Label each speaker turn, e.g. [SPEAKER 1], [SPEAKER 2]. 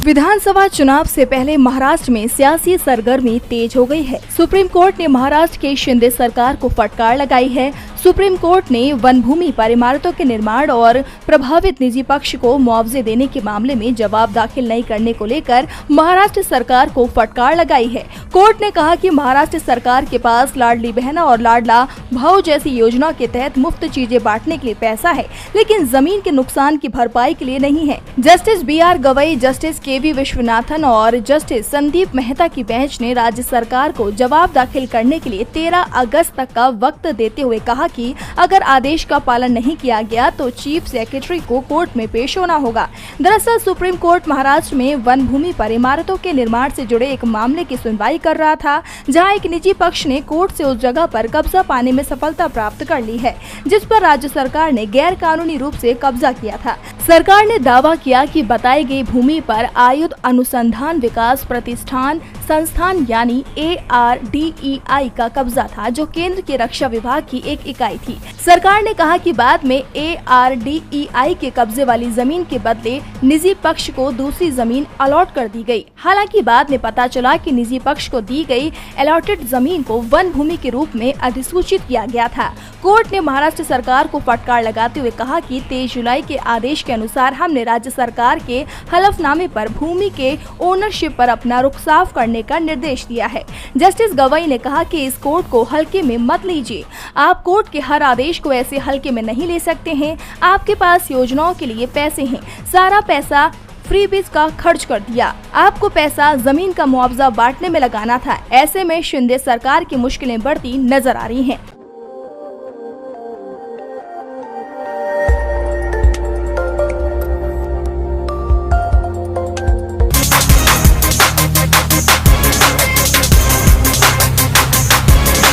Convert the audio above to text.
[SPEAKER 1] विधानसभा चुनाव से पहले महाराष्ट्र में सियासी सरगर्मी तेज हो गई है। सुप्रीम कोर्ट ने महाराष्ट्र के शिंदे सरकार को फटकार लगाई है। सुप्रीम कोर्ट ने वन भूमि पर इमारतों के निर्माण और प्रभावित निजी पक्ष को मुआवजे देने के मामले में जवाब दाखिल नहीं करने को लेकर महाराष्ट्र सरकार को फटकार लगाई है। कोर्ट ने कहा कि महाराष्ट्र सरकार के पास लाडली बहना और लाडला भाऊ जैसी योजना के तहत मुफ्त चीजें बांटने के लिए पैसा है, लेकिन जमीन के नुकसान की भरपाई के लिए नहीं है। Justice BR Gavai, justice KV Viswanathan और जस्टिस संदीप मेहता की बेंच ने राज्य सरकार को जवाब दाखिल करने के लिए 13 अगस्त तक का वक्त देते हुए कहा कि अगर आदेश का पालन नहीं किया गया तो चीफ सेक्रेटरी को कोर्ट में पेश होना होगा। दरअसल सुप्रीम कोर्ट महाराष्ट्र में वन भूमि पर इमारतों के निर्माण से जुड़े एक मामले की सुनवाई कर रहा था, जहां एक निजी पक्ष ने कोर्ट से उस जगह पर कब्जा पाने में सफलता प्राप्त कर ली है, जिस पर राज्य सरकार ने गैर कानूनी रूप से कब्जा किया था। सरकार ने दावा किया कि बताई गई भूमि पर आयुध अनुसंधान विकास प्रतिष्ठान संस्थान यानी ARDEI का कब्जा था, जो केंद्र के रक्षा विभाग की एक इकाई थी। सरकार ने कहा कि बाद में ARDEI के कब्जे वाली जमीन के बदले निजी पक्ष को दूसरी जमीन अलॉट कर दी गई। हालांकि बाद में पता चला कि निजी पक्ष को दी गई अलॉटेड जमीन को वन भूमि के रूप में अधिसूचित किया गया था। कोर्ट ने महाराष्ट्र सरकार को फटकार लगाते हुए कहा कि 23 जुलाई के आदेश के अनुसार हमने राज्य सरकार के हलफनामे पर भूमि के ओनरशिप पर अपना रुख साफ करने का निर्देश दिया है। जस्टिस गवई ने कहा कि इस कोर्ट को हल्के में मत लीजिए। आप कोर्ट के हर आदेश को ऐसे हल्के में नहीं ले सकते हैं। आपके पास योजनाओं के लिए पैसे हैं, सारा पैसा फ्रीबीज का खर्च कर दिया। आपको पैसा जमीन का मुआवजा बांटने में लगाना था। ऐसे में शिंदे सरकार की मुश्किलें बढ़ती नजर आ रही हैं।